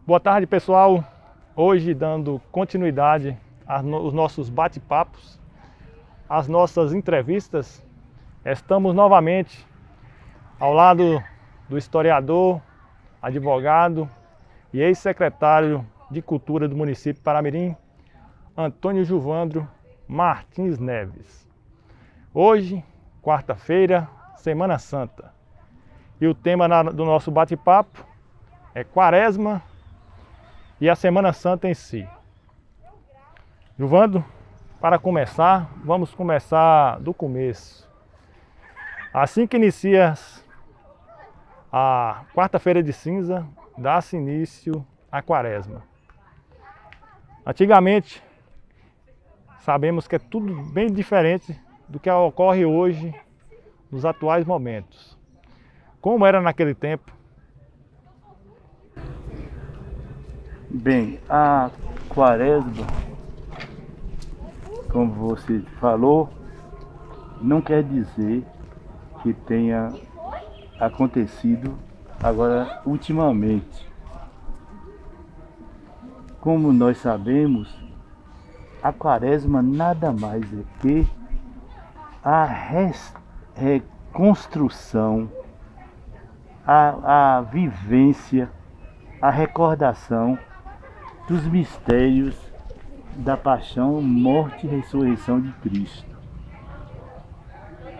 Boa tarde, pessoal. Hoje, dando continuidade aos nossos bate-papos, às nossas entrevistas, estamos novamente ao lado do historiador, advogado e ex-secretário de Cultura do município de Paramirim, Antônio Juvandro Martins Neves. Hoje, quarta-feira, Semana Santa. E o tema do nosso bate-papo é Quaresma e a Semana Santa em si. Juvandro, para começar, vamos começar do começo. Assim que inicia a quarta-feira de cinza, dá-se início à Quaresma. Antigamente, sabemos que é tudo bem diferente do que ocorre hoje nos atuais momentos. Como era naquele tempo? Bem, a Quaresma, como você falou, não quer dizer que tenha acontecido agora ultimamente. Como nós sabemos, a Quaresma nada mais é que a reconstrução, a vivência, a recordação dos mistérios da paixão, morte e ressurreição de Cristo.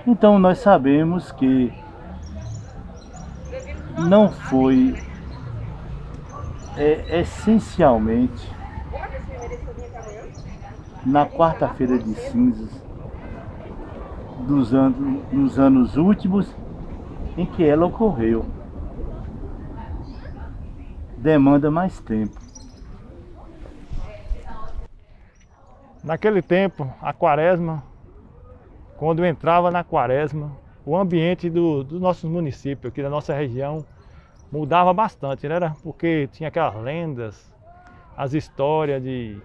Então nós sabemos que não foi essencialmente na quarta-feira de cinzas nos anos últimos em que ela ocorreu. Demanda mais tempo. Naquele tempo, a Quaresma, quando entrava na Quaresma, o ambiente dos nossos municípios, aqui da nossa região, mudava bastante, né? Porque tinha aquelas lendas, as histórias de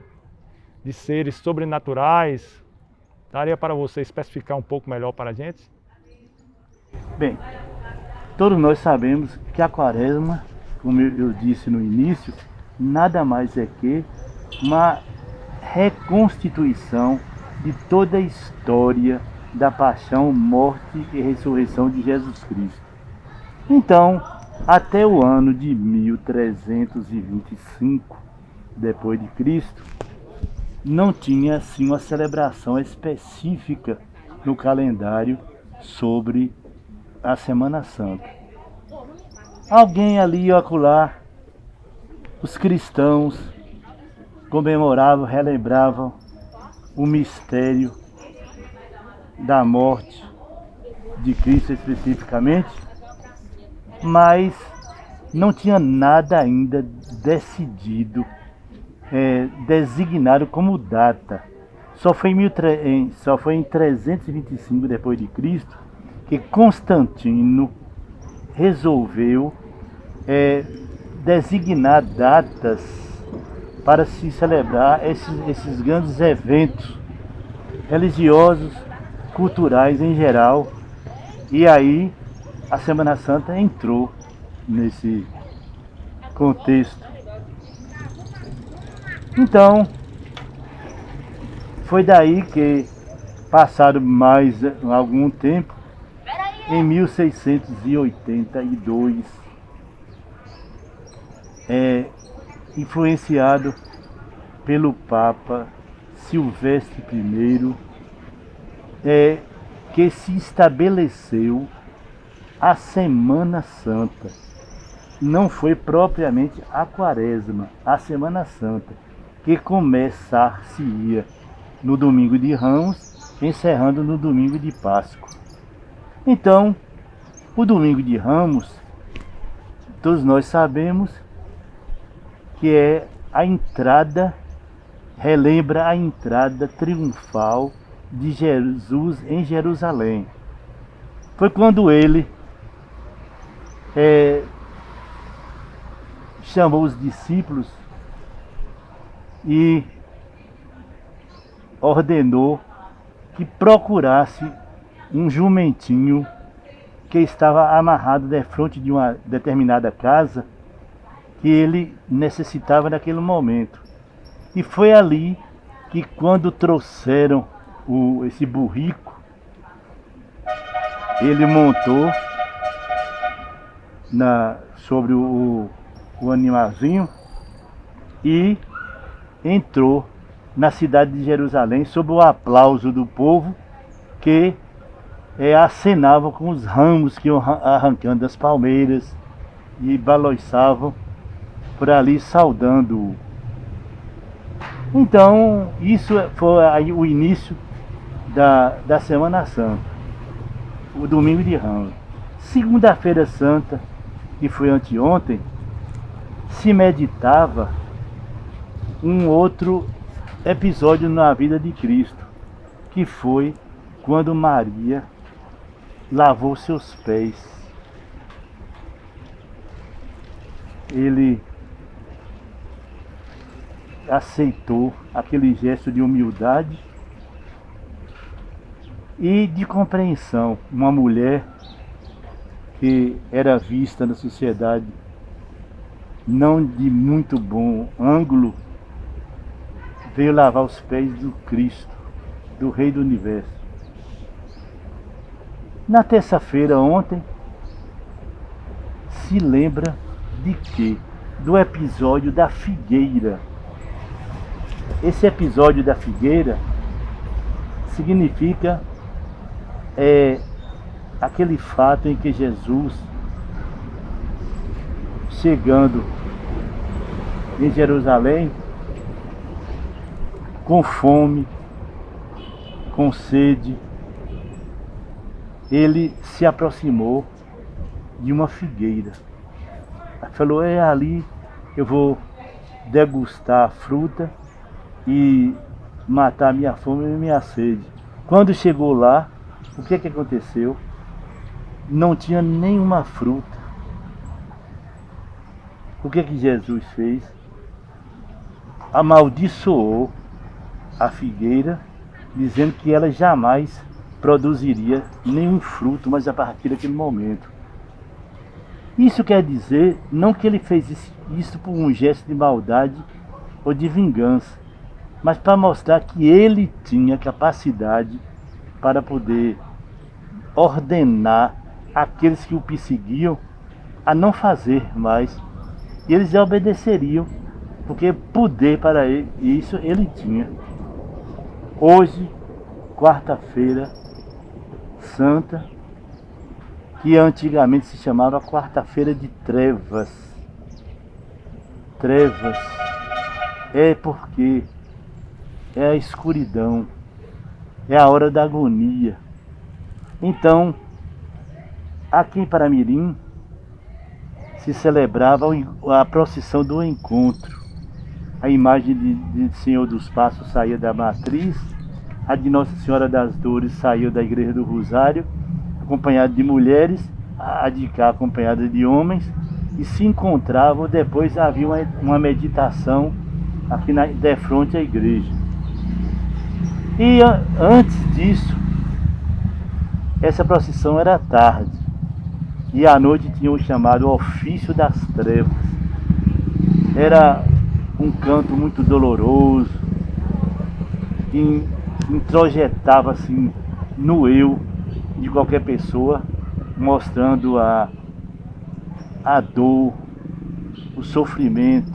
seres sobrenaturais. Daria para você especificar um pouco melhor para a gente? Bem, todos nós sabemos que a Quaresma, como eu disse no início, nada mais é que uma reconstituição de toda a história da paixão, morte e ressurreição de Jesus Cristo. Então, até o ano de 1325 depois de Cristo, não tinha assim uma celebração específica no calendário sobre a Semana Santa. Alguém ali e acolá, os cristãos comemoravam, relembravam o mistério da morte de Cristo especificamente, mas não tinha nada ainda decidido, designado como data. Só foi em 325 depois de Cristo que Constantino resolveu designar datas para se celebrar esses grandes eventos religiosos, culturais em geral. E aí a Semana Santa entrou nesse contexto. Então, foi daí que, passado mais algum tempo, em 1682, influenciado pelo Papa Silvestre I, que se estabeleceu a Semana Santa. Não foi propriamente a Quaresma, a Semana Santa, que começar-se-ia no domingo de Ramos, encerrando no domingo de Páscoa. Então, o domingo de Ramos, todos nós sabemos que é a entrada, relembra a entrada triunfal de Jesus em Jerusalém. Foi quando ele chamou os discípulos e ordenou que procurasse um jumentinho que estava amarrado defronte de uma determinada casa, que ele necessitava naquele momento. E foi ali que, quando trouxeram esse burrico, ele montou sobre o animalzinho e entrou na cidade de Jerusalém sob o aplauso do povo, que acenavam com os ramos que iam arrancando das palmeiras e balançavam por ali saudando-o. Então, isso foi aí o início da Semana Santa, o domingo de Ramos. Segunda-feira Santa, que foi anteontem, se meditava um outro episódio na vida de Cristo, que foi quando Maria lavou seus pés. Ele aceitou aquele gesto de humildade e de compreensão. Uma mulher que era vista na sociedade não de muito bom ângulo, veio lavar os pés do Cristo, do Rei do Universo. Na terça-feira, ontem, se lembra de quê? Do episódio da figueira. Esse episódio da figueira significa aquele fato em que Jesus, chegando em Jerusalém, com fome, com sede, ele se aproximou de uma figueira. Falou: ali eu vou degustar a fruta e matar a minha fome e a minha sede. Quando chegou lá, o que aconteceu? Não tinha nenhuma fruta. O que Jesus fez? Amaldiçoou a figueira, dizendo que ela jamais produziria nenhum fruto, mas a partir daquele momento. Isso quer dizer, não que ele fez isso por um gesto de maldade ou de vingança, mas para mostrar que ele tinha capacidade para poder ordenar aqueles que o perseguiam a não fazer mais. E eles obedeceriam, porque poder para ele, isso ele tinha. Hoje, quarta-feira Santa, que antigamente se chamava Quarta-feira de Trevas. Trevas é porque é a escuridão, é a hora da agonia. Então, aqui em Paramirim se celebrava a procissão do encontro. A imagem de Senhor dos Passos saía da matriz, a de Nossa Senhora das Dores saiu da Igreja do Rosário, acompanhada de mulheres, a de cá acompanhada de homens, e se encontravam. Depois havia uma meditação aqui de frente à igreja. E antes disso, essa procissão era tarde, e à noite tinha o chamado Ofício das Trevas. Era um canto muito doloroso, que introjetava assim no eu de qualquer pessoa, mostrando a dor, o sofrimento,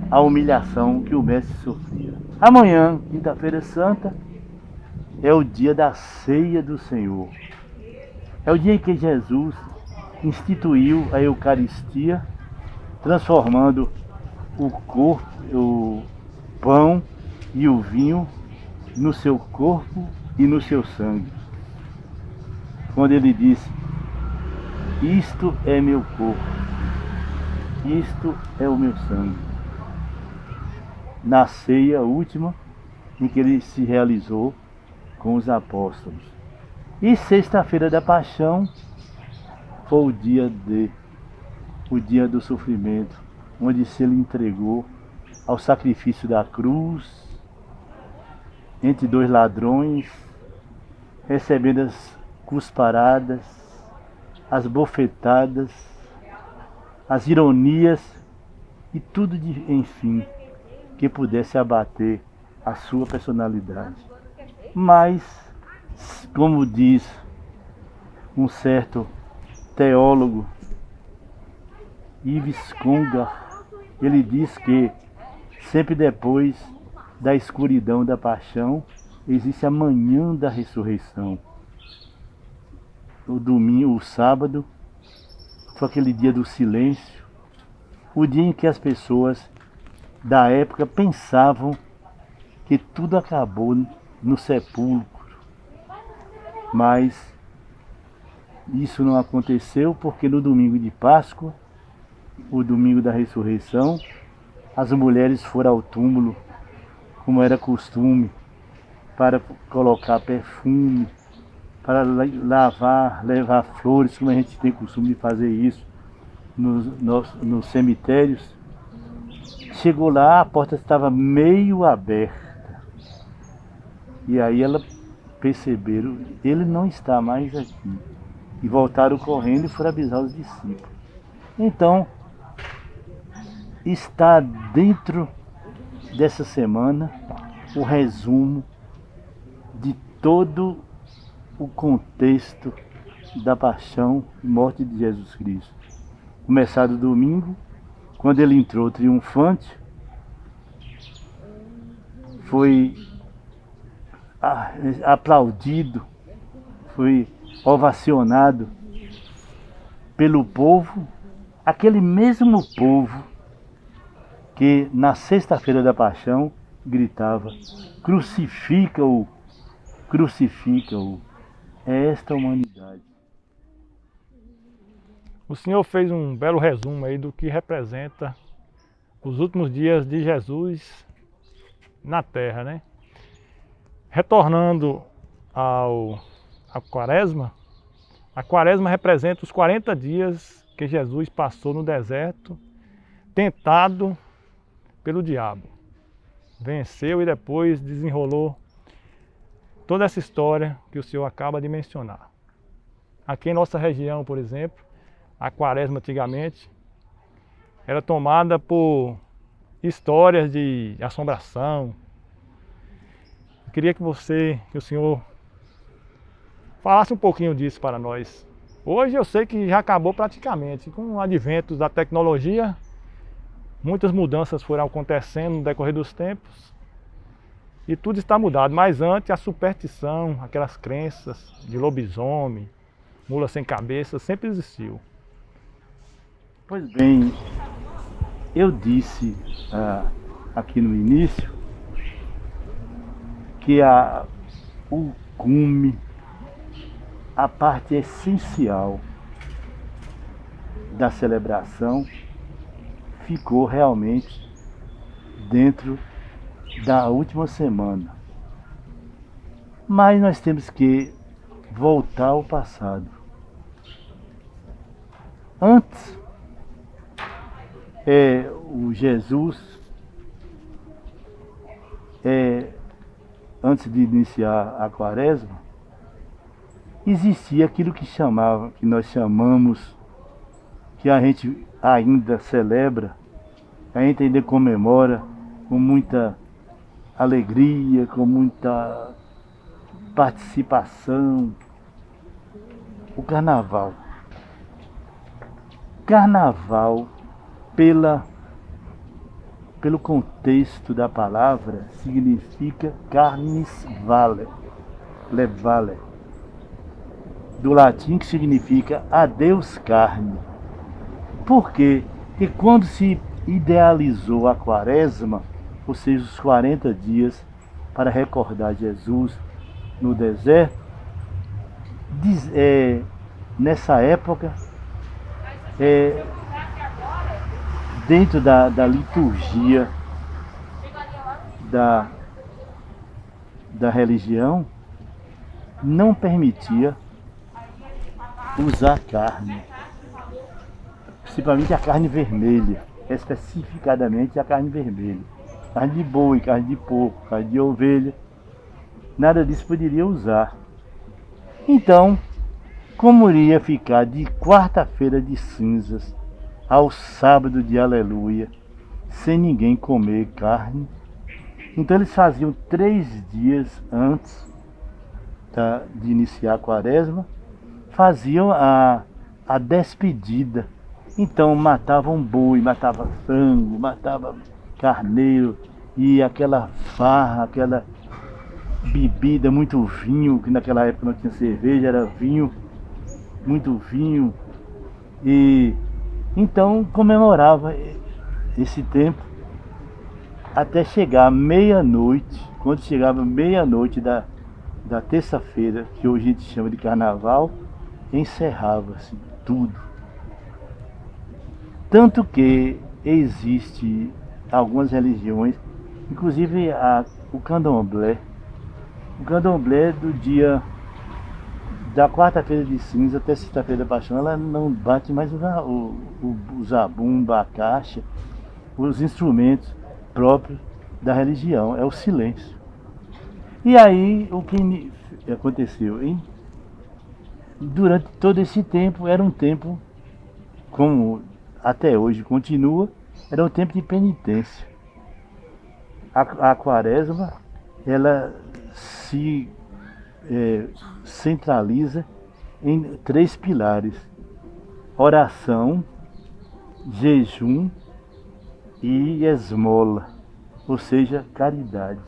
a humilhação que o mestre sofria. Amanhã, quinta-feira santa, é o dia da ceia do Senhor. É o dia em que Jesus instituiu a Eucaristia, transformando o corpo, o pão e o vinho no seu corpo e no seu sangue. Quando ele disse: isto é meu corpo, isto é o meu sangue. Na ceia última, em que ele se realizou com os apóstolos. E sexta-feira da Paixão foi o dia do sofrimento, onde se ele entregou ao sacrifício da cruz, entre dois ladrões, recebendo as cusparadas, as bofetadas, as ironias e tudo enfim que pudesse abater a sua personalidade. Mas, como diz um certo teólogo, Yves Congar, ele diz que sempre depois da escuridão da paixão existe a manhã da ressurreição. O domingo, o sábado, foi aquele dia do silêncio, o dia em que as pessoas da época pensavam que tudo acabou no sepulcro. Mas isso não aconteceu porque no domingo de Páscoa, o domingo da ressurreição, as mulheres foram ao túmulo, como era costume, para colocar perfume, para levar flores, como a gente tem costume de fazer isso nos cemitérios. Chegou lá, a porta estava meio aberta. E aí ela perceberam, ele não está mais aqui. E voltaram correndo e foram avisar os discípulos. Então, está dentro dessa semana o resumo de todo o contexto da paixão e morte de Jesus Cristo. Começado domingo, quando ele entrou triunfante, foi aplaudido, foi ovacionado pelo povo, aquele mesmo povo que na sexta-feira da paixão gritava: crucifica-o, crucifica-o. É esta humanidade. O senhor fez um belo resumo aí do que representa os últimos dias de Jesus na Terra, né? Retornando à Quaresma, a Quaresma representa os 40 dias que Jesus passou no deserto, tentado pelo diabo. Venceu e depois desenrolou toda essa história que o senhor acaba de mencionar. Aqui em nossa região, por exemplo, a Quaresma antigamente era tomada por histórias de assombração. Eu queria que o senhor falasse um pouquinho disso para nós. Hoje eu sei que já acabou praticamente. Com o advento da tecnologia, muitas mudanças foram acontecendo no decorrer dos tempos e tudo está mudado. Mas antes a superstição, aquelas crenças de lobisomem, mula sem cabeça, sempre existiu. Pois bem, eu disse aqui no início que o cume, a parte essencial da celebração ficou realmente dentro da última semana. Mas nós temos que voltar ao passado. Antes, o Jesus, antes de iniciar a Quaresma, existia aquilo que nós chamamos, que a gente ainda celebra, a gente ainda comemora com muita alegria, com muita participação, o Carnaval. Carnaval, pelo contexto da palavra, significa carnis vale, levale, do latim, que significa adeus carne. Por quê? Porque quando se idealizou a Quaresma, ou seja, os 40 dias para recordar Jesus no deserto, nessa época, dentro da liturgia da religião, não permitia usar carne, principalmente a carne vermelha, especificadamente a carne vermelha, carne de boi, carne de porco, carne de ovelha, nada disso poderia usar. Então, como iria ficar de quarta-feira de cinzas ao sábado de aleluia, sem ninguém comer carne. Então eles faziam 3 dias antes de iniciar a quaresma, faziam a despedida. Então matavam boi, matava frango, matava carneiro, e aquela farra, aquela bebida, muito vinho, que naquela época não tinha cerveja, era vinho, muito vinho. E então comemorava esse tempo até chegar meia-noite. Quando chegava meia-noite da terça-feira, que hoje a gente chama de carnaval, encerrava-se tudo. Tanto que existe algumas religiões, inclusive o candomblé. O candomblé do dia da quarta-feira de cinza até sexta-feira da paixão, ela não bate mais o zabumba, a caixa, os instrumentos próprios da religião, é o silêncio. E aí o que aconteceu? Durante todo esse tempo, era um tempo, como até hoje continua, era um tempo de penitência. A quaresma, ela se centraliza em 3 pilares: oração, jejum e esmola, ou seja, caridade.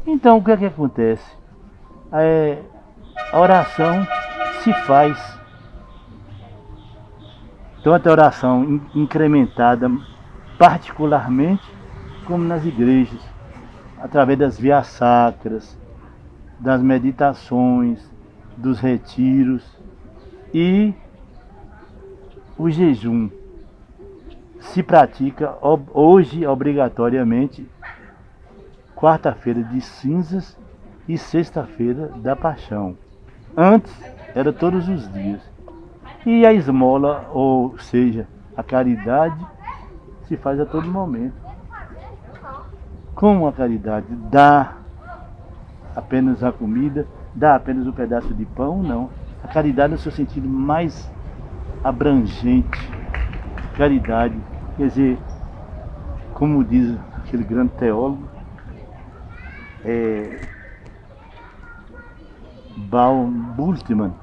Então o que é que acontece? A oração se faz, tanto a oração incrementada particularmente como nas igrejas, através das vias sacras, das meditações, dos retiros, e o jejum se pratica hoje obrigatoriamente quarta-feira de cinzas e sexta-feira da paixão. Antes era todos os dias. E a esmola, ou seja, a caridade, se faz a todo momento. Como a caridade? Dá apenas a comida, dá apenas um pedaço de pão? Não. A caridade no seu sentido mais abrangente. Caridade, quer dizer, como diz aquele grande teólogo, Baum Bultmann,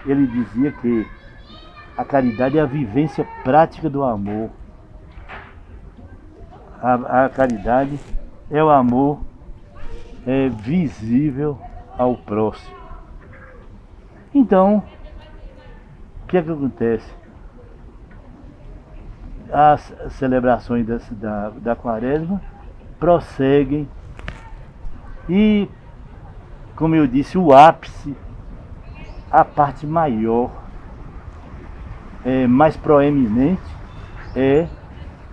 ele dizia que a caridade é a vivência prática do amor. A caridade é o amor visível ao próximo. Então, o que é que acontece? As celebrações da quaresma prosseguem e, como eu disse, o ápice, a parte maior, mais proeminente, é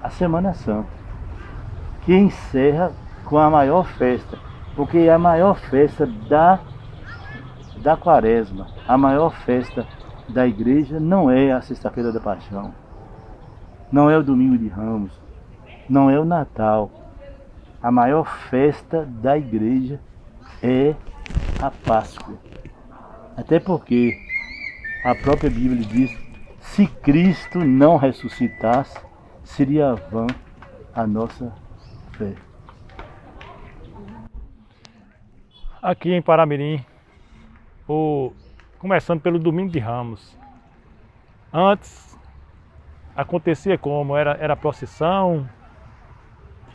a Semana Santa, que encerra com a maior festa, porque é a maior festa da quaresma, a maior festa da igreja não é a Sexta-feira da Paixão, não é o Domingo de Ramos, não é o Natal. A maior festa da igreja é a Páscoa. Até porque a própria Bíblia diz: se Cristo não ressuscitasse, seria vã a nossa fé. Aqui em Paramirim, começando pelo Domingo de Ramos. Antes acontecia como? Era procissão,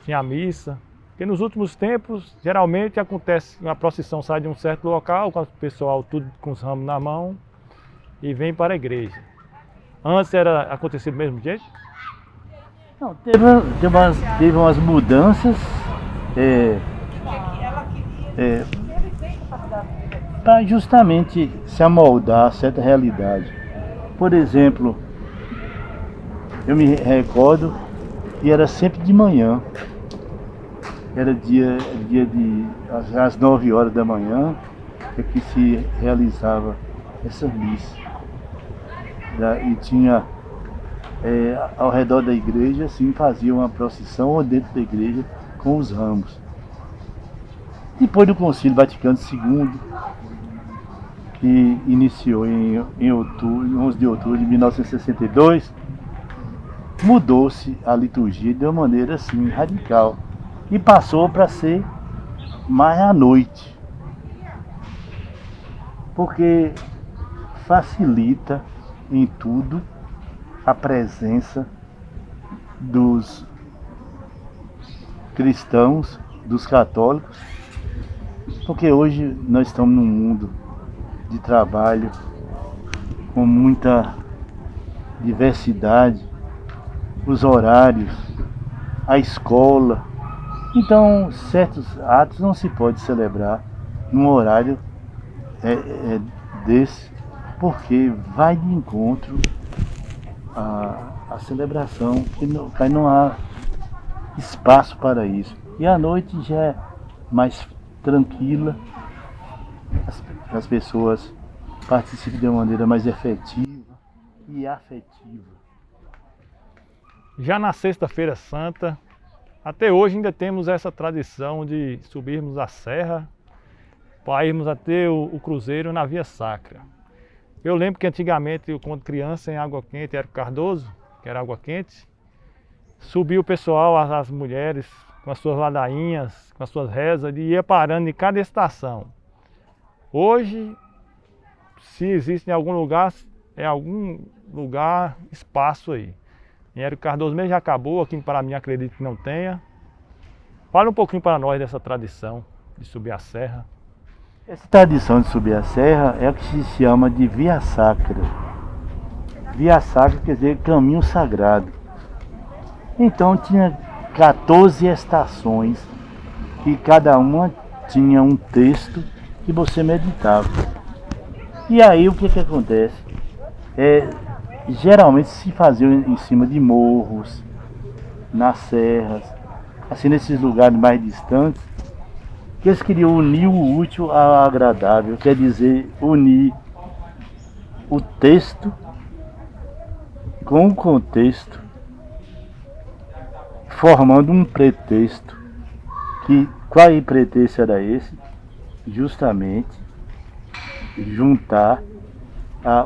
tinha missa. Porque nos últimos tempos, geralmente acontece, uma procissão sai de um certo local, com o pessoal tudo com os ramos na mão, e vem para a igreja. Antes acontecia do mesmo jeito? Não, teve umas mudanças para justamente se amoldar a certa realidade. Por exemplo, eu me recordo que era sempre de manhã. Era dia às 9 horas da manhã que se realizava essa missa. E tinha ao redor da igreja, assim, fazia uma procissão ou dentro da igreja com os ramos. Depois do Concílio Vaticano II, que iniciou em 11 de outubro de 1962, mudou-se a liturgia de uma maneira assim radical e passou para ser mais à noite, porque facilita em tudo a presença dos cristãos, dos católicos, porque hoje nós estamos num mundo de trabalho com muita diversidade, os horários, a escola. Então, certos atos não se pode celebrar num horário desse, porque vai de encontro à celebração, que não há espaço para isso. E a noite já é mais tranquila, as pessoas participam de uma maneira mais efetiva e afetiva. Já na Sexta-feira Santa, até hoje ainda temos essa tradição de subirmos a serra para irmos até o cruzeiro na Via Sacra. Eu lembro que antigamente, eu, quando criança, em Água Quente, era o Cardoso, que era Água Quente, subia o pessoal, as mulheres, com as suas ladainhas, com as suas rezas, e ia parando em cada estação. Hoje, se existe em algum lugar espaço aí. Em Érico Cardoso mesmo já acabou, aqui em Paraná acredito que não tenha. Fala um pouquinho para nós dessa tradição de subir a serra. Essa tradição de subir a serra é o que se chama de Via Sacra. Via Sacra quer dizer caminho sagrado. Então tinha 14 estações e cada uma tinha um texto que você meditava. E aí o que acontece? Geralmente se fazia em cima de morros, nas serras, assim nesses lugares mais distantes, que eles queriam unir o útil ao agradável, quer dizer, unir o texto com o contexto, formando um pretexto. Qual pretexto era esse? Justamente juntar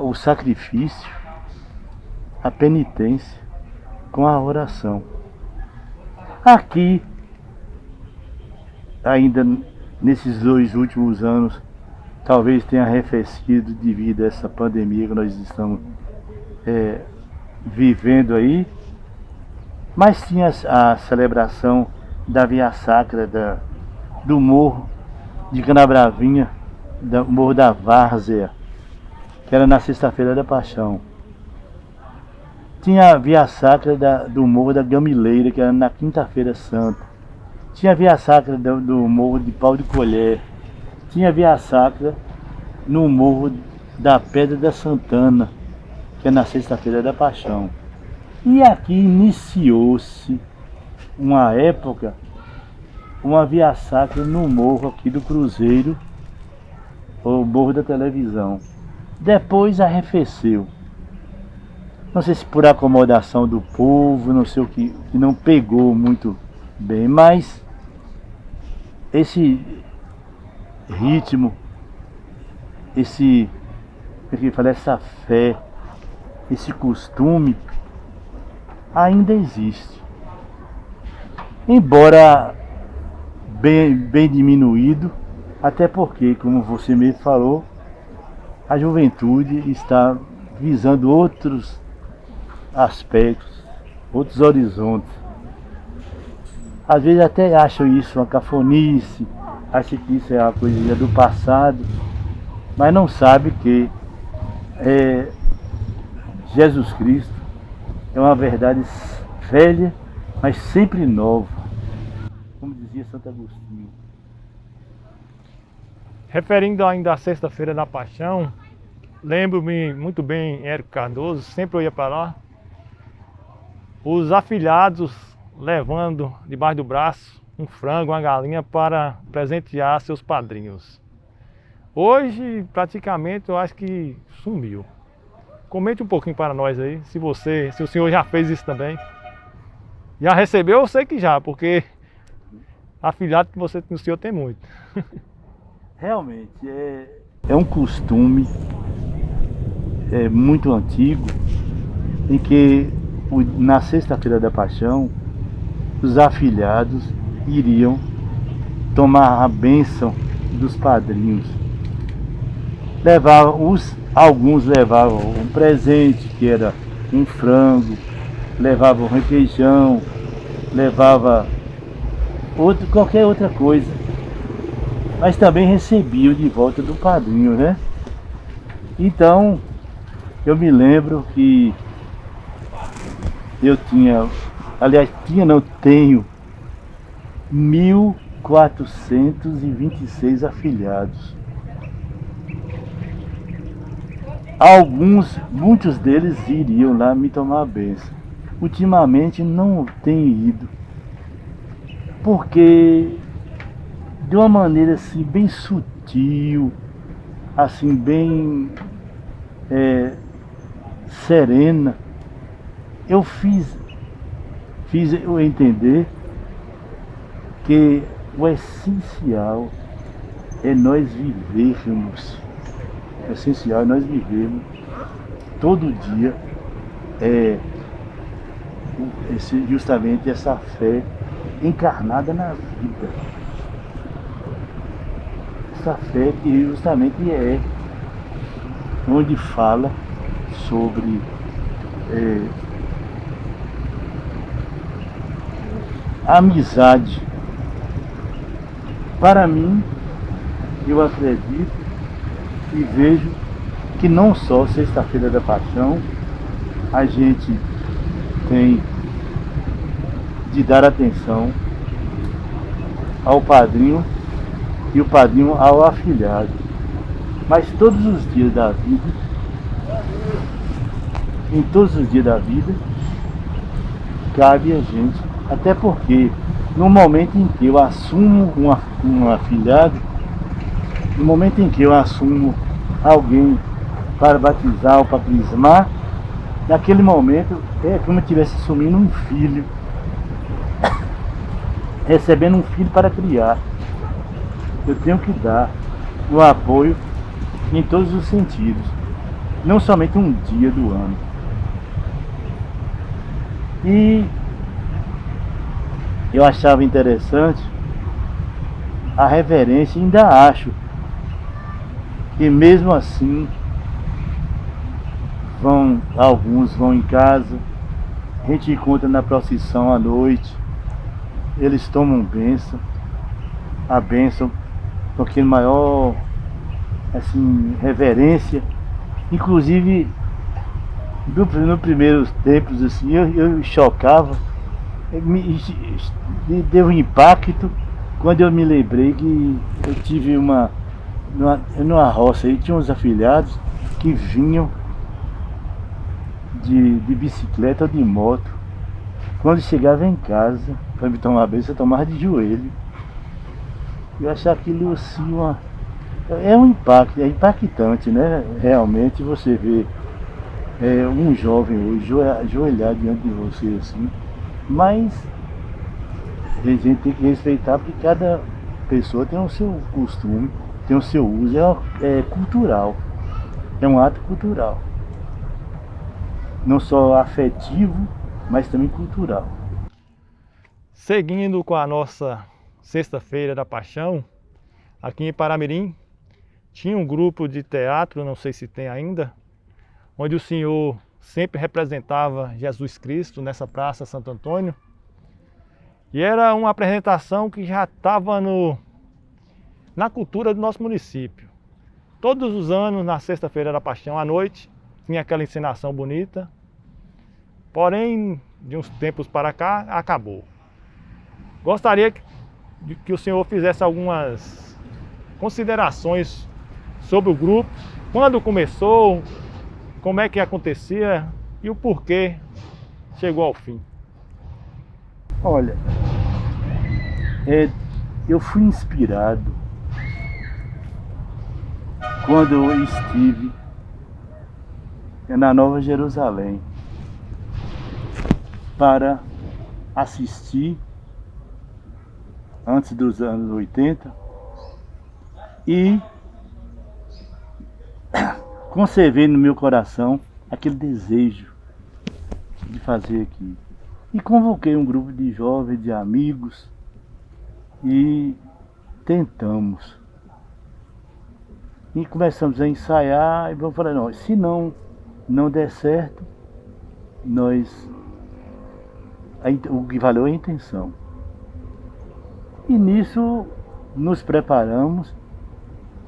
o sacrifício, a penitência com a oração. Aqui, ainda nesses 2 últimos anos, talvez tenha arrefecido devido a essa pandemia que nós estamos vivendo aí, mas tinha a celebração da Via Sacra do Morro de Canabravinha, do Morro da Várzea, que era na Sexta-feira da Paixão. Tinha a Via Sacra do Morro da Gamileira, que era na Quinta-feira Santa. Tinha a Via Sacra do Morro de Pau de Colher. Tinha a Via Sacra no Morro da Pedra da Santana, que é na Sexta-feira da Paixão. E aqui iniciou-se uma época, uma Via Sacra no morro aqui do Cruzeiro, o Morro da Televisão. Depois arrefeceu. Não sei se por acomodação do povo, não sei o que não pegou muito bem, mas esse ritmo, essa fé, esse costume ainda existe. Embora bem diminuído, até porque, como você mesmo falou, a juventude está visando outros aspectos, outros horizontes. Às vezes até acham isso uma cafonice, acham que isso é uma coisa do passado, mas não sabe que Jesus Cristo é uma verdade velha, mas sempre nova, como dizia Santo Agostinho. Referindo ainda à Sexta-feira da Paixão, lembro-me muito bem, Érico Cardoso, sempre eu ia para lá, os afilhados levando debaixo do braço um frango, uma galinha para presentear seus padrinhos. Hoje, praticamente, eu acho que sumiu. Comente um pouquinho para nós aí, se o senhor já fez isso também. Já recebeu? Eu sei que já, porque afilhado que o senhor tem muito. Realmente, é um costume muito antigo, em que na Sexta-feira da Paixão, os afilhados iriam tomar a bênção dos padrinhos. Alguns levavam um presente, que era um frango, levavam requeijão, levava qualquer outra coisa, mas também recebiam de volta do padrinho, né? Então, eu me lembro que eu tenho 1.426 afilhados. Muitos deles iriam lá me tomar a bênção. Ultimamente não tem ido, porque de uma maneira assim bem sutil, assim bem serena, eu fiz eu entender que o essencial é nós vivermos. O essencial é nós vivermos todo dia justamente essa fé encarnada na vida. Essa fé que justamente é onde fala sobre amizade. Para mim, eu acredito e vejo que não só Sexta-feira da Paixão a gente tem de dar atenção ao padrinho e o padrinho ao afilhado, mas todos os dias da vida, em todos os dias da vida, cabe a gente, até porque no momento em que eu assumo um afilhado, no momento em que eu assumo alguém para batizar ou para crismar, naquele momento é como se eu estivesse assumindo um filho, recebendo um filho para criar. Eu tenho que dar o apoio em todos os sentidos, não somente um dia do ano. E eu achava interessante a reverência, ainda acho que mesmo assim alguns vão em casa, a gente encontra na procissão à noite, eles tomam bênção, a bênção com aquele maior assim, reverência. Inclusive nos primeiros tempos assim, eu chocava, me deu um impacto quando eu me lembrei que eu tive numa roça aí, tinha uns afilhados que vinham de bicicleta ou de moto. Quando chegava em casa para me tomar bênção, eu tomava de joelho. Eu achava aquilo assim é um impacto, é impactante, né? Realmente você vê um jovem hoje ajoelhar diante de você assim, mas a gente tem que respeitar, porque cada pessoa tem o seu costume, tem o seu uso, é cultural, é um ato cultural, não só afetivo, mas também cultural. Seguindo com a nossa Sexta-feira da Paixão, aqui em Paramirim, tinha um grupo de teatro, não sei se tem ainda, onde o senhor sempre representava Jesus Cristo nessa Praça Santo Antônio. E era uma apresentação que já estava na cultura do nosso município. Todos os anos, na Sexta-feira da Paixão, à noite, tinha aquela encenação bonita. Porém, de uns tempos para cá, acabou. Gostaria que o senhor fizesse algumas considerações sobre o grupo, quando começou, como é que acontecia e o porquê chegou ao fim. Olha, eu fui inspirado quando eu estive na Nova Jerusalém para assistir, antes dos anos 80, e conservei no meu coração aquele desejo de fazer aqui. E convoquei um grupo de jovens, de amigos, e tentamos. E começamos a ensaiar, e vamos falar, não, se não der certo, o que valeu é a intenção. E nisso nos preparamos,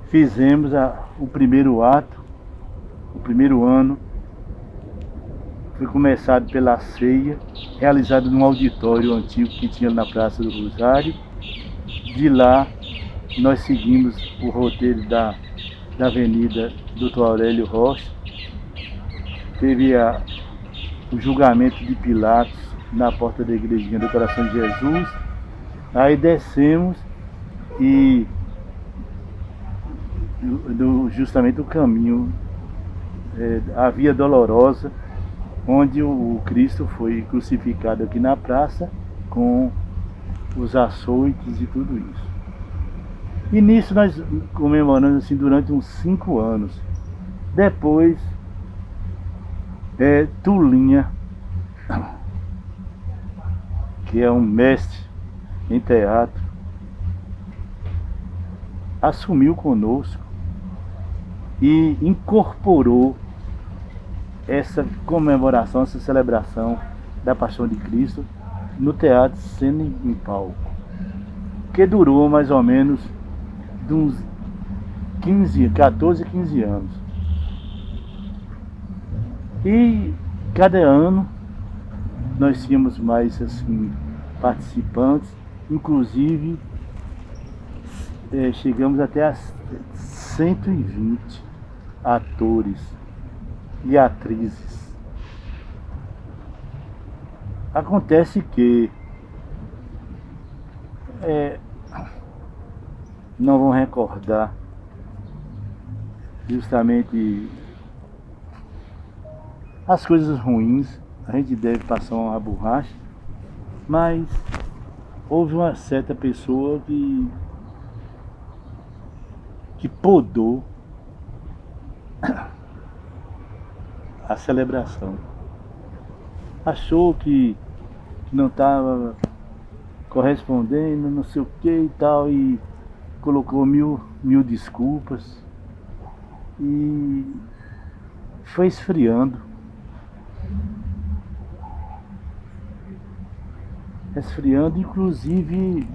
fizemos o primeiro ato, o primeiro ano. Foi começado pela ceia, realizada num auditório antigo que tinha na Praça do Rosário. De lá, nós seguimos o roteiro da Avenida Doutor Aurélio Rocha. Teve o julgamento de Pilatos na porta da igrejinha do Coração de Jesus. Aí descemos e justamente o caminho, a Via Dolorosa, onde o Cristo foi crucificado aqui na praça com os açoites e tudo isso. E nisso nós comemoramos assim durante uns 5 anos. Depois, Tulinha, que é um mestre em teatro, assumiu conosco e incorporou essa comemoração, essa celebração da Paixão de Cristo no teatro Cena em Palco, que durou mais ou menos de uns 14, 15 anos. E cada ano nós tínhamos mais assim participantes, inclusive chegamos até a 120 atores e atrizes. Acontece que não vão recordar justamente as coisas ruins, a gente deve passar uma borracha, mas houve uma certa pessoa que podou a celebração. Achou que não estava correspondendo, não sei o que e tal, e colocou mil desculpas e foi esfriando. Inclusive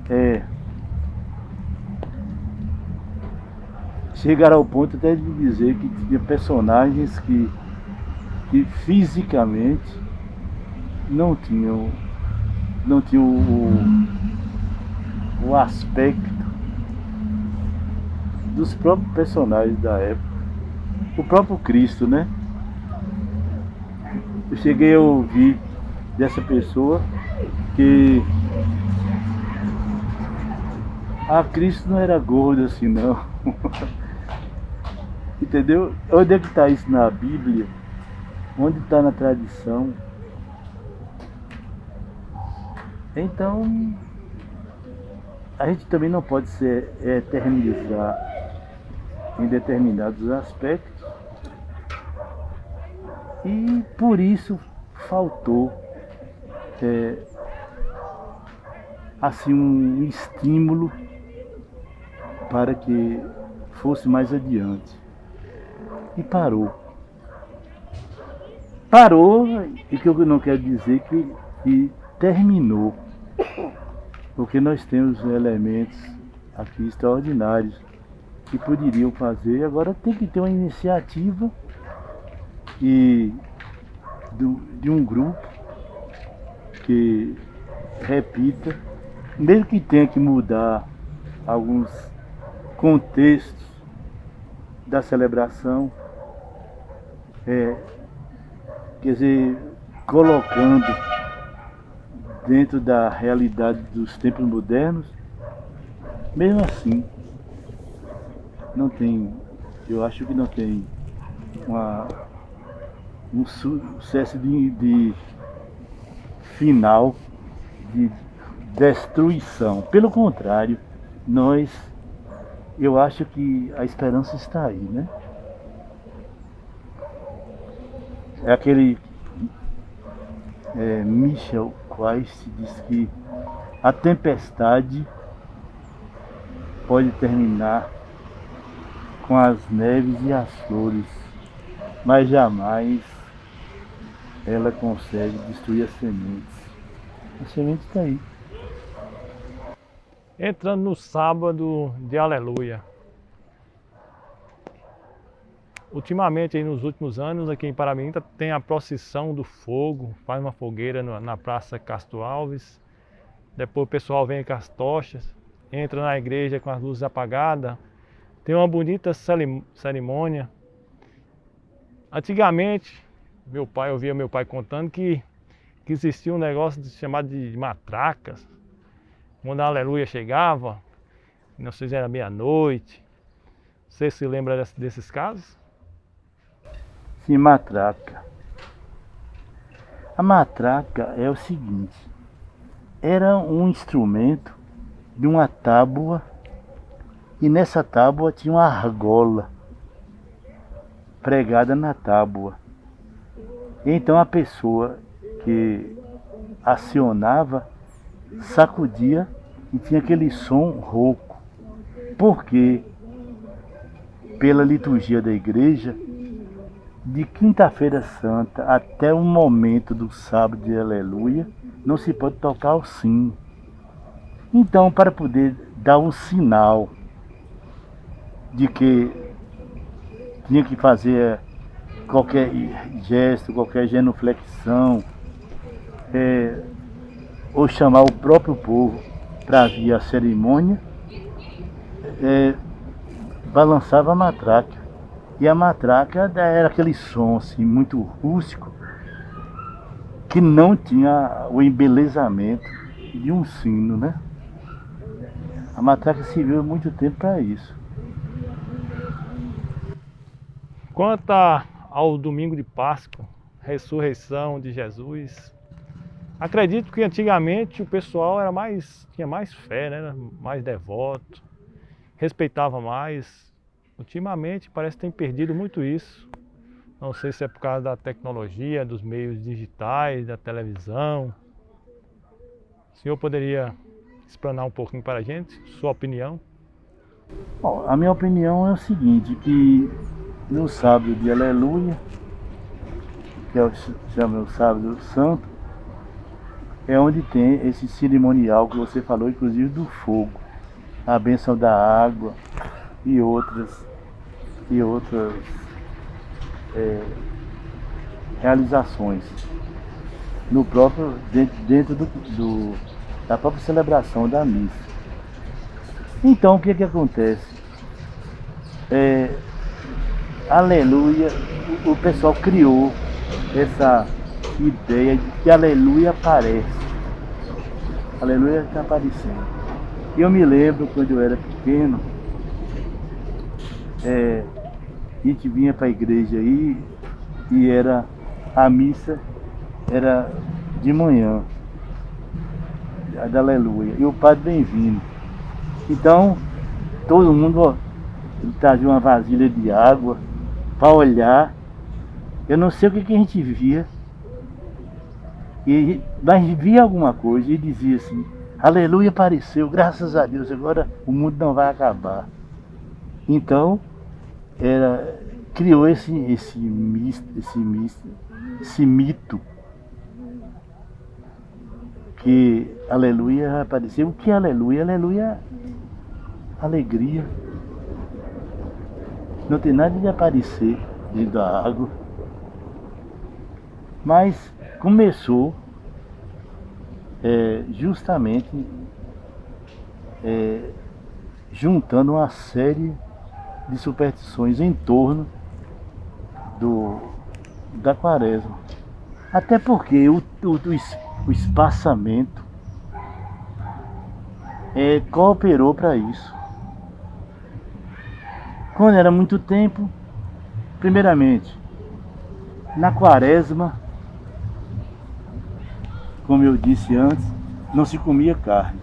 chegaram ao ponto até de dizer que tinha personagens que fisicamente não tinham o aspecto dos próprios personagens da época. O próprio Cristo, né? Eu cheguei a ouvir dessa pessoa que Cristo não era gordo assim não. Entendeu? Onde é que está isso na Bíblia? Onde está na tradição? Então, a gente também não pode se eternizar em determinados aspectos, e por isso faltou assim um estímulo para que fosse mais adiante. E parou, e que eu não quero dizer que terminou, porque nós temos elementos aqui extraordinários que poderiam fazer. Agora tem que ter uma iniciativa de um grupo que repita, mesmo que tenha que mudar alguns contextos da celebração, quer dizer, colocando dentro da realidade dos tempos modernos. Mesmo assim, não tem, eu acho que não tem um sucesso de final, de destruição. Pelo contrário, eu acho que a esperança está aí, né? É Michel Quast diz que a tempestade pode terminar com as neves e as flores, mas jamais ela consegue destruir as sementes. A semente está aí. Entrando no sábado de Aleluia. Ultimamente, aí nos últimos anos, aqui em Paramirim tem a procissão do fogo, faz uma fogueira na Praça Castro Alves. Depois o pessoal vem com as tochas, entra na igreja com as luzes apagadas. Tem uma bonita cerimônia. Antigamente, eu ouvia meu pai contando que existia um negócio chamado de matracas. Quando a Aleluia chegava, não sei se era meia-noite. Você se lembra desses casos? Sim, matraca. A matraca é o seguinte: era um instrumento de uma tábua, e nessa tábua tinha uma argola pregada na tábua. Então a pessoa que acionava sacudia e tinha aquele som rouco, porque pela liturgia da igreja, de quinta-feira santa até o momento do sábado de Aleluia, não se pode tocar o sino. Então, para poder dar um sinal de que tinha que fazer qualquer gesto, qualquer genuflexão, ou chamar o próprio povo para vir à cerimônia, balançava a matraca. E a matraca era aquele som assim, muito rústico, que não tinha o embelezamento de um sino, né? A matraca serviu muito tempo para isso. Quanto ao domingo de Páscoa, ressurreição de Jesus, acredito que antigamente o pessoal tinha mais fé, né? Era mais devoto, respeitava mais. Ultimamente parece que tem perdido muito isso. Não sei se é por causa da tecnologia, dos meios digitais, da televisão. O senhor poderia explanar um pouquinho para a gente, sua opinião? Bom, a minha opinião é o seguinte, que no sábado de Aleluia, que chama o sábado santo, é onde tem esse cerimonial que você falou, inclusive do fogo, a bênção da água e outras realizações no próprio, dentro da própria celebração da missa. Então o que acontece? Aleluia, o pessoal criou essa ideia de que Aleluia aparece. Aleluia está aparecendo. E eu me lembro quando eu era pequeno, a gente vinha para a igreja aí e a missa era de manhã, a da Aleluia, e o padre bem-vindo. Então, todo mundo trazia uma vasilha de água para olhar. Eu não sei o que a gente via, mas via alguma coisa e dizia assim: Aleluia apareceu, graças a Deus, agora o mundo não vai acabar. Então, criou esse mito que Aleluia vai aparecer. O que é Aleluia? Aleluia é alegria. Não tem nada de aparecer dentro da água. Mas começou justamente juntando uma série de superstições em torno da quaresma. Até porque o espaçamento cooperou para isso. Quando era muito tempo, primeiramente, na quaresma, como eu disse antes, não se comia carne.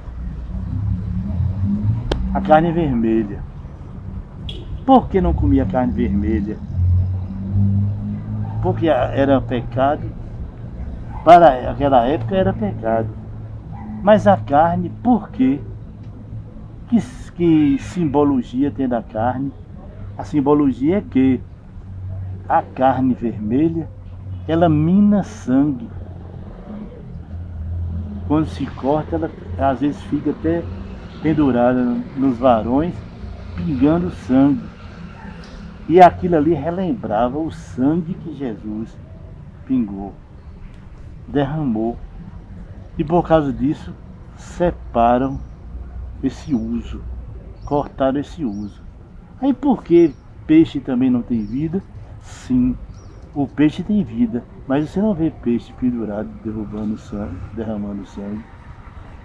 A carne vermelha. Por que não comia carne vermelha? Porque era pecado para aquela época era pecado. Mas a carne, por quê? Que simbologia tem da carne? A simbologia é que a carne vermelha, ela mina sangue. Quando se corta, ela às vezes fica até pendurada nos varões, pingando sangue. E aquilo ali relembrava o sangue que Jesus pingou, derramou. E por causa disso, separam esse uso, cortaram esse uso. Aí por que peixe também não tem vida? Sim, o peixe tem vida, mas você não vê peixe pendurado, derramando sangue.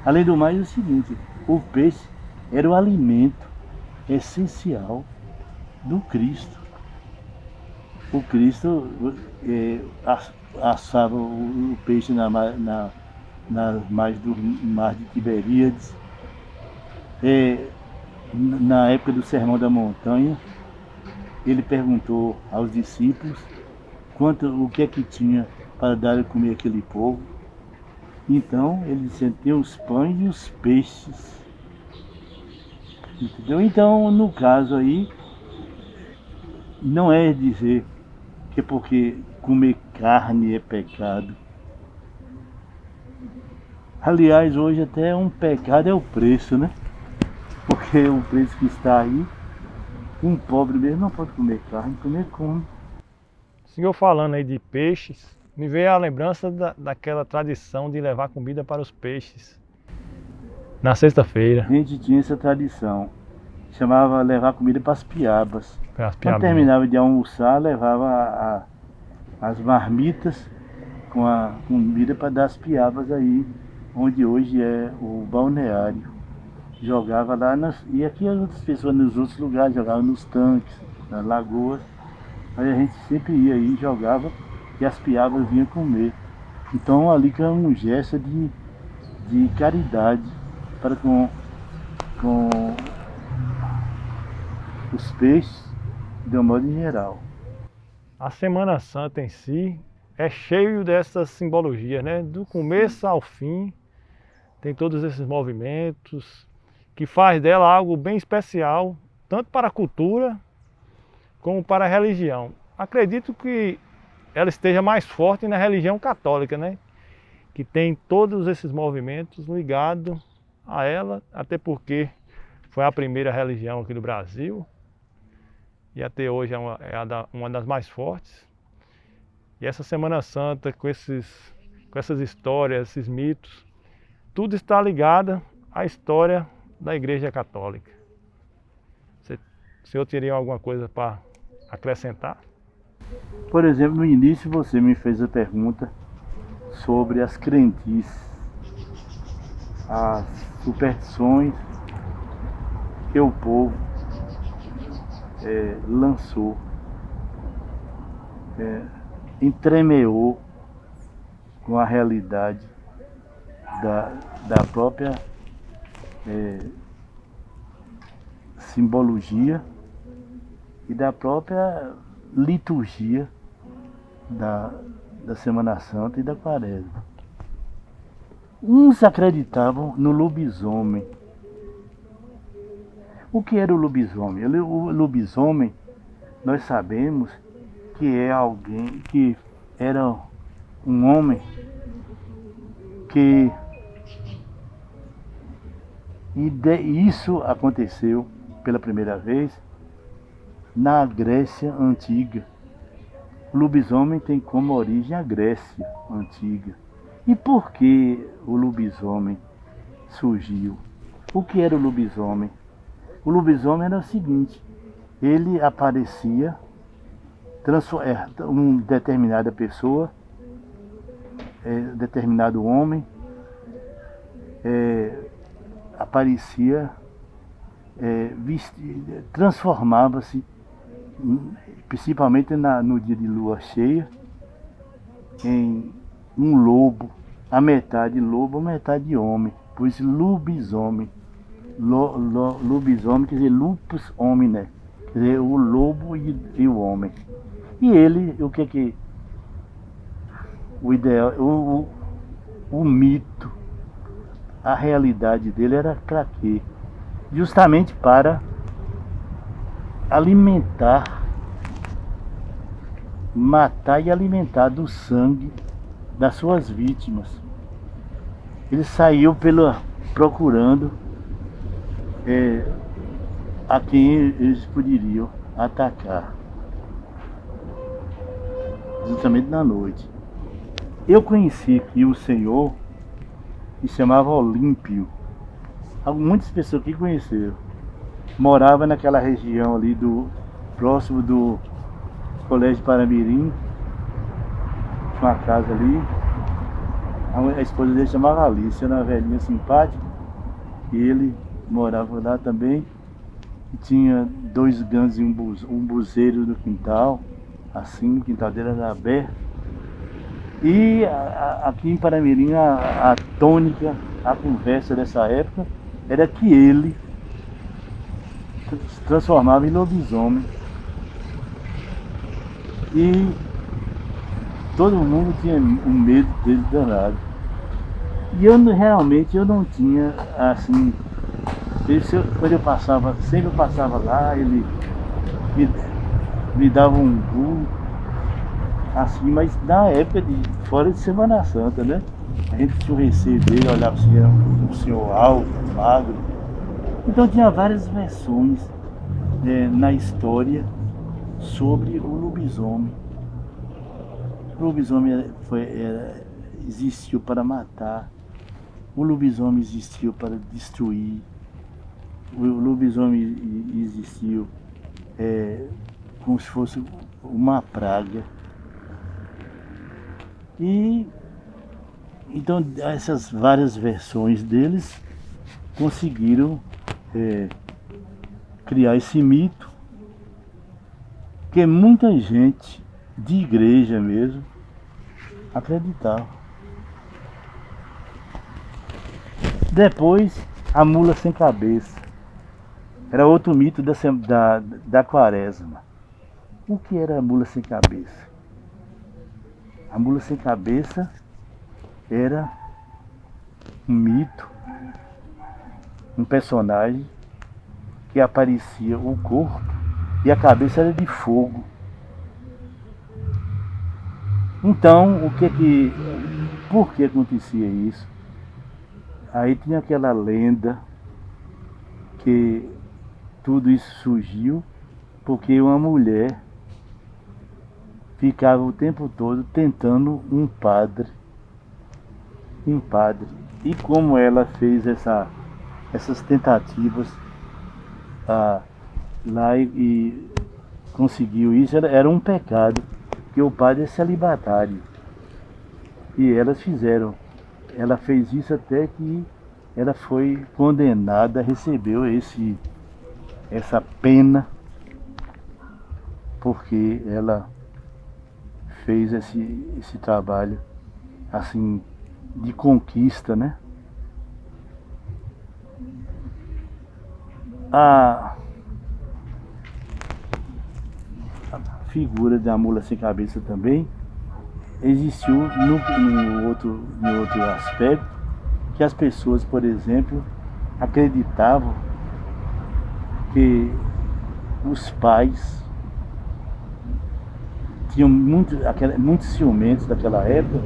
Além do mais, é o seguinte, o peixe era o alimento essencial do Cristo. O Cristo assava o peixe na margem do mar de Tiberíades. Na época do Sermão da Montanha, ele perguntou aos discípulos o que é que tinha para dar a comer aquele povo. Então ele disse: tem os pães e os peixes. Entendeu? Então, no caso aí, não é dizer que é porque comer carne é pecado. Aliás, hoje até um pecado é o preço, né? Porque o preço que está aí, um pobre mesmo não pode comer carne, comer come. O senhor falando aí de peixes, me veio a lembrança daquela tradição de levar comida para os peixes na sexta-feira. A gente tinha essa tradição, chamava levar comida para as piabas. Quando Né? terminava de almoçar, levava as marmitas com a comida para dar as piabas aí, onde hoje é o balneário. Jogava lá, e aqui as outras pessoas nos outros lugares jogavam nos tanques, nas lagoas. Aí a gente sempre ia aí, jogava e as piabas vinham comer. Então ali que é um gesto de caridade para com os peixes, de um modo em geral. A Semana Santa em si é cheio dessas simbologias, né? Do começo ao fim, tem todos esses movimentos que faz dela algo bem especial, tanto para a cultura como para a religião. Acredito que ela esteja mais forte na religião católica, né? Que tem todos esses movimentos ligados a ela, até porque foi a primeira religião aqui do Brasil e até hoje é uma das mais fortes. E essa Semana Santa, com essas histórias, esses mitos, tudo está ligado à história da Igreja Católica. O senhor teria alguma coisa para acrescentar? Por exemplo, no início você me fez a pergunta sobre as crendices, as superstições que o povo lançou, entremeou com a realidade da própria simbologia e da própria liturgia da Semana Santa e da Quaresma. Uns acreditavam no lobisomem. O que era o lobisomem? O lobisomem, nós sabemos que é alguém que era um homem que isso aconteceu pela primeira vez na Grécia Antiga. O lobisomem tem como origem a Grécia Antiga. E por que o lobisomem surgiu? O que era o lobisomem? O lobisomem era o seguinte: ele aparecia, uma determinada pessoa, determinado homem, aparecia, transformava-se, principalmente no dia de lua cheia, em um lobo, a metade lobo, a metade homem, por isso lobisomem. Lobisomem quer dizer lupus homine, quer dizer o lobo e o homem. E ele, o que o ideal, o mito, a realidade dele era para quê? Justamente para alimentar, matar e alimentar do sangue das suas vítimas. Ele saiu procurando a quem eles poderiam atacar, justamente na noite. Eu conheci aqui o senhor que chamava Olímpio. Muitas pessoas que conheceram. Morava naquela região ali próximo do Colégio Paramirim. Tinha uma casa ali. A esposa dele chamava Alice, era uma velhinha simpática. E ele morava lá também. E tinha 2 gansos e um buzeiro no quintal. Assim, o quintal dele era aberto. E aqui em Paramirim a tônica, a conversa dessa época era que ele se transformava em lobisomem. E todo mundo tinha um medo dele danado. E realmente eu não tinha assim. Quando eu passava, sempre eu passava lá, ele me dava um gol, assim, mas na época fora de Semana Santa, né? A gente tinha o receio dele, olhava assim, era um senhor alto, magro. Então tinha várias versões na história sobre o lobisomem. O lobisomem existiu para matar, o lobisomem existiu para destruir, o lobisomem existiu como se fosse uma praga. E então essas várias versões deles conseguiram criar esse mito que muita gente de igreja mesmo acreditava. Depois, a mula sem cabeça era outro mito da quaresma. O que era a mula sem cabeça? A mula sem cabeça era um mito, um personagem que aparecia o corpo e a cabeça era de fogo. Então, por que acontecia isso? Aí tinha aquela lenda que tudo isso surgiu porque uma mulher ficava o tempo todo tentando um padre. E como ela fez essas tentativas lá e conseguiu isso, era um pecado, porque o padre é celibatário. E ela fez isso até que ela foi condenada, recebeu essa pena, porque ela fez esse trabalho assim de conquista, né? A figura da mula sem cabeça também existiu no outro aspecto, que as pessoas, por exemplo, acreditavam que os pais tinham muitos ciumentos daquela época,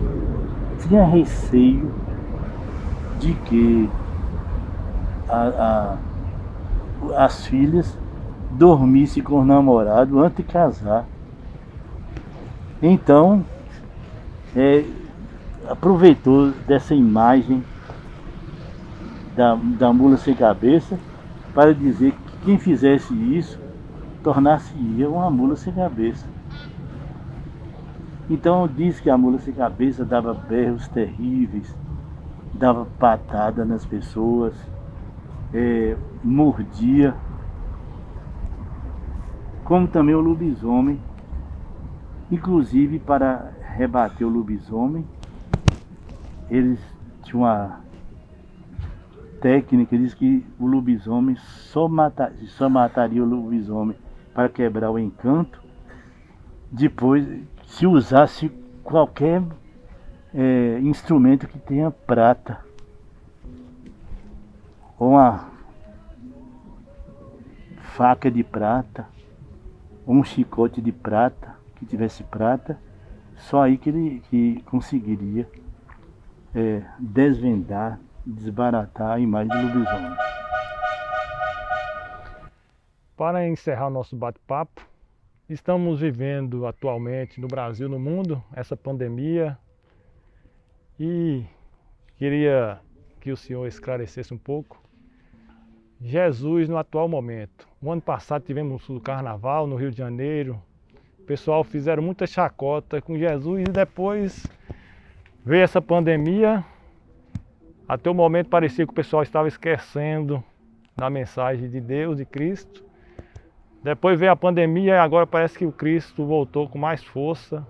tinha receio de que as filhas dormissem com o namorado antes de casar. Então, aproveitou dessa imagem da mula sem cabeça para dizer que quem fizesse isso tornar-se-ia uma mula sem cabeça. Então diz que a mula sem cabeça dava berros terríveis, dava patada nas pessoas, mordia, como também o lobisomem. Inclusive, para rebater o lobisomem, eles tinham uma técnica, diz que o lobisomem só mataria o lobisomem para quebrar o encanto depois, se usasse qualquer instrumento que tenha prata, ou uma faca de prata, ou um chicote de prata, que tivesse prata, só aí que ele conseguiria desvendar, desbaratar a imagem do lobisomem. Para encerrar o nosso bate-papo, estamos vivendo atualmente no Brasil, no mundo, essa pandemia, e queria que o senhor esclarecesse um pouco Jesus no atual momento. O ano passado tivemos o carnaval no Rio de Janeiro, o pessoal fizeram muita chacota com Jesus e depois veio essa pandemia. Até o momento parecia que o pessoal estava esquecendo da mensagem de Deus, de Cristo. Depois veio a pandemia e agora parece que o Cristo voltou com mais força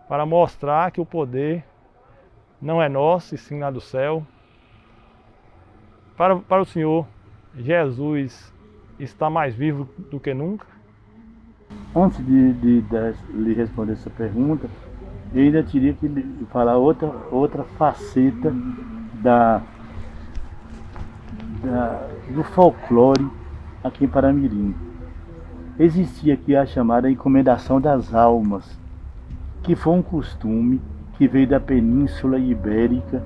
para mostrar que o poder não é nosso, e sim lá do céu. Para o senhor, Jesus está mais vivo do que nunca? Antes de lhe responder essa pergunta, eu ainda teria que falar outra faceta do folclore aqui em Paramirim. Existia aqui a chamada encomendação das almas, que foi um costume que veio da Península Ibérica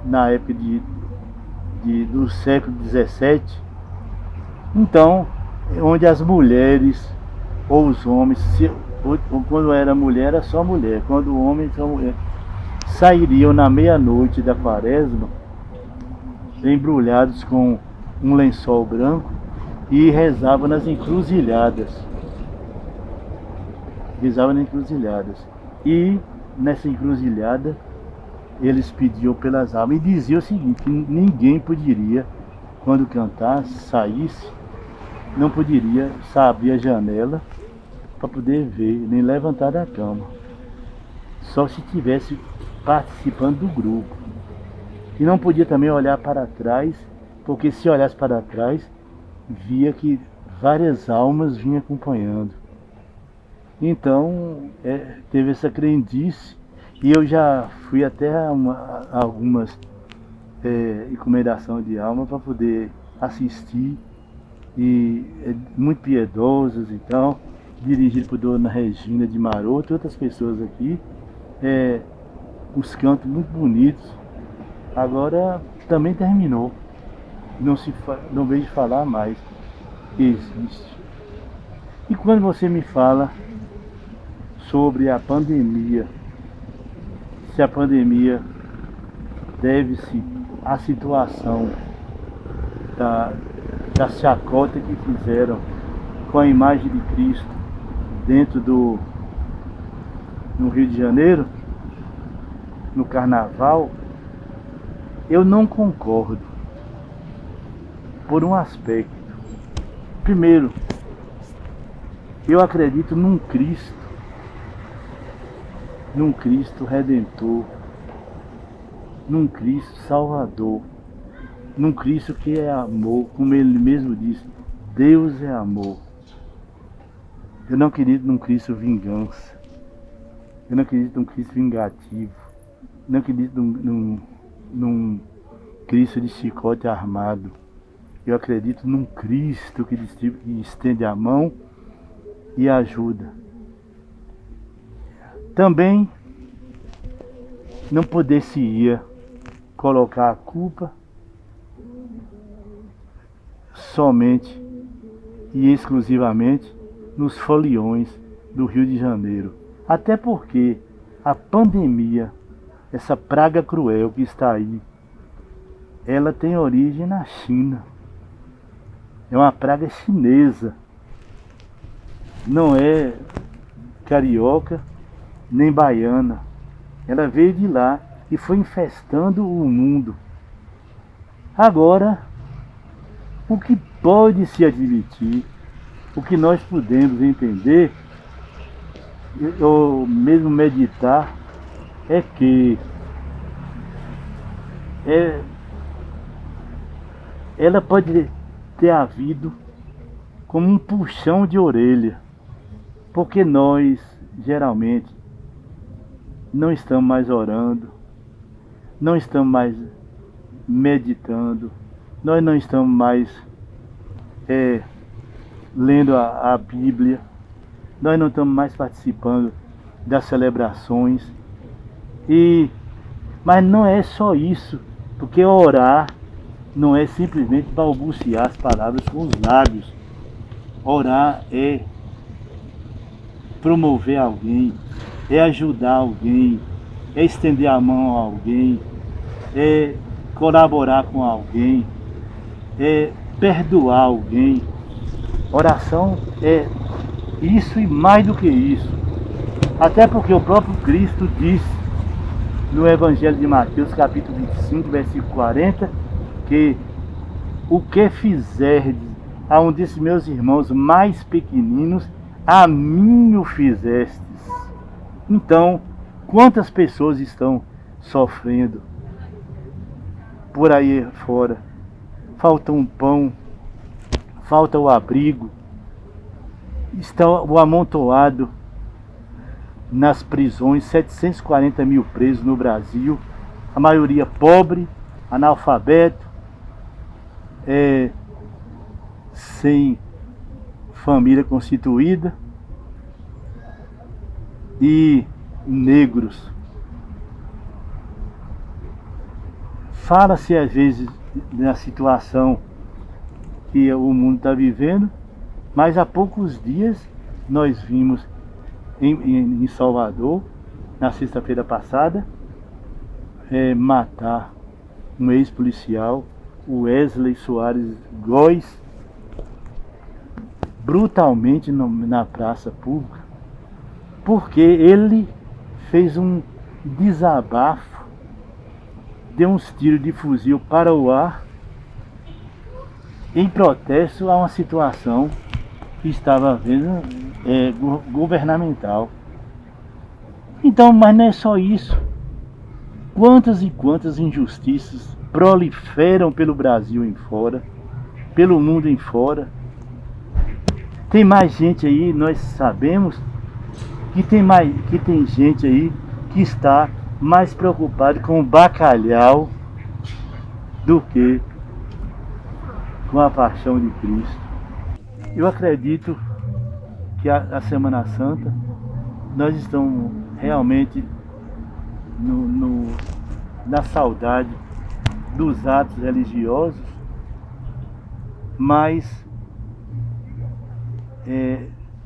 na época do século XVII. Então, onde as mulheres ou os homens, ou quando era mulher era só mulher, quando o homem só mulher, sairiam na meia-noite da quaresma, embrulhados com um lençol branco, e rezavam nas encruzilhadas. E nessa encruzilhada eles pediam pelas almas e diziam o seguinte: que ninguém poderia, quando cantasse, saísse, não poderia abrir a janela para poder ver, nem levantar da cama, só se estivesse participando do grupo. E não podia também olhar para trás, porque se olhasse para trás, via que várias almas vinham acompanhando. Então, teve essa crendice, e eu já fui até algumas encomendações de alma para poder assistir, e muito piedosas e tal, dirigido por Dona Regina de Maroto e outras pessoas aqui, os cantos muito bonitos. Agora também terminou, não vejo falar mais que existe. E quando você me fala sobre a pandemia, se a pandemia deve-se à situação da chacota que fizeram com a imagem de Cristo no Rio de Janeiro, no carnaval, eu não concordo por um aspecto. Primeiro, eu acredito num Cristo Redentor, num Cristo Salvador, num Cristo que é amor, como ele mesmo disse, Deus é amor. Eu não acredito num Cristo vingança, eu não acredito num Cristo vingativo, eu não acredito num Cristo de chicote armado. Eu acredito num Cristo que estende a mão e ajuda. Também não poder-se-ia colocar a culpa somente e exclusivamente nos foliões do Rio de Janeiro. Até porque a pandemia, essa praga cruel que está aí, ela tem origem na China. É uma praga chinesa. Não é carioca nem baiana. Ela veio de lá e foi infestando o mundo. Agora, o que pode se admitir, o que nós podemos entender, ou mesmo meditar, é que ela pode ter havido como um puxão de orelha, porque nós geralmente não estamos mais orando, não estamos mais meditando, nós não estamos mais lendo a Bíblia, nós não estamos mais participando das celebrações. Mas não é só isso, porque orar não é simplesmente balbuciar as palavras com os lábios. Orar é promover alguém, é ajudar alguém, é estender a mão a alguém, é colaborar com alguém, é perdoar alguém. Oração é isso e mais do que isso. Até porque o próprio Cristo disse no Evangelho de Mateus, capítulo 25, versículo 40, que o que fizerdes a um desses meus irmãos mais pequeninos, a mim o fizestes. Então, quantas pessoas estão sofrendo por aí fora? Falta um pão, falta o abrigo, está o amontoado nas prisões, 740 mil presos no Brasil, a maioria pobre, analfabeto, sem família constituída e negros. Fala-se às vezes na situação que o mundo está vivendo, mas há poucos dias nós vimos em Salvador, na sexta-feira passada, matar um ex-policial, o Wesley Soares Góes, brutalmente na praça pública, porque ele fez um desabafo, deu uns tiros de fuzil para o ar, em protesto a uma situação que estava havendo governamental. Então, mas não é só isso. Quantas e quantas injustiças proliferam pelo Brasil em fora, pelo mundo em fora. Tem mais gente aí, nós sabemos que tem gente aí que está mais preocupado com o bacalhau do que com a paixão de Cristo. Eu acredito que a Semana Santa nós estamos realmente na saudade dos atos religiosos, mas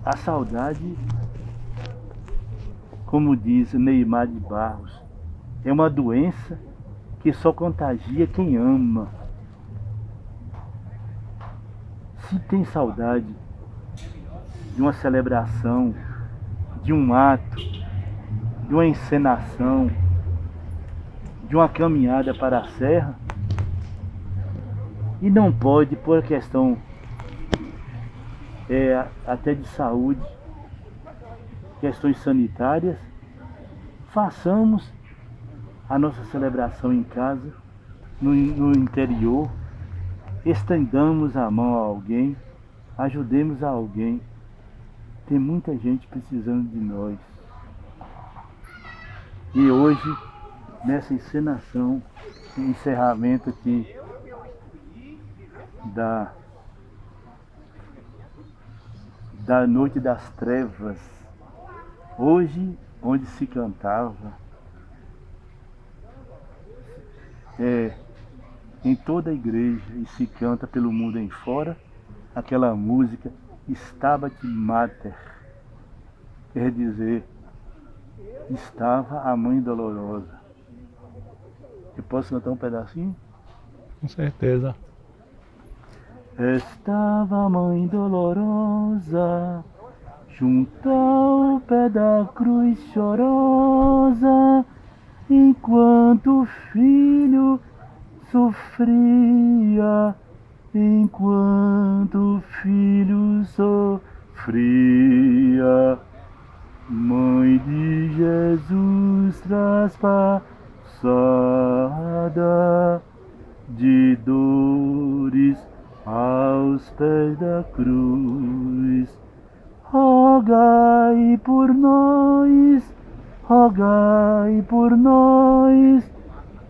a saudade, como diz Neymar de Barros, é uma doença que só contagia quem ama. Se tem saudade de uma celebração, de um ato, de uma encenação, de uma caminhada para a serra, e não pode, por questão até de saúde, questões sanitárias, façamos a nossa celebração em casa, no interior, estendamos a mão a alguém, ajudemos a alguém. Tem muita gente precisando de nós. E hoje, nessa encenação, encerramento aqui da Noite das Trevas, hoje, onde se cantava, em toda a igreja, e se canta pelo mundo em fora, aquela música Stabat Mater, quer dizer, estava a Mãe Dolorosa. Eu posso cantar um pedacinho? Com certeza. Estava a Mãe Dolorosa junto ao pé da cruz chorosa, enquanto o filho sofria, enquanto o filho sofria. Mãe de Jesus traspassada de dores aos pés da cruz, rogai por nós, rogai por nós,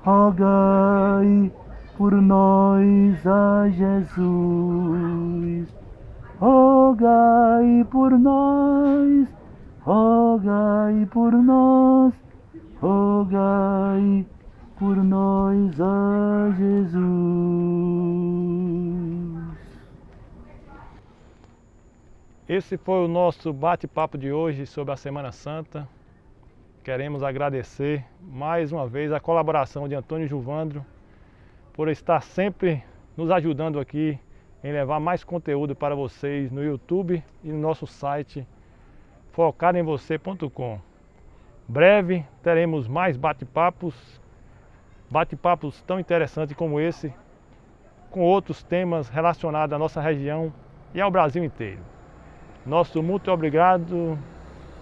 rogai por nós a Jesus. Rogai por nós, rogai por nós, rogai por nós a Jesus. Esse foi o nosso bate-papo de hoje sobre a Semana Santa. Queremos agradecer mais uma vez a colaboração de Antônio Juvandro por estar sempre nos ajudando aqui em levar mais conteúdo para vocês no YouTube e no nosso site focadoemvocê.com. Breve teremos mais bate-papos tão interessantes como esse, com outros temas relacionados à nossa região e ao Brasil inteiro. Nosso muito obrigado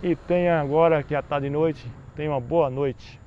e tenha agora que já está de noite, tenha uma boa noite.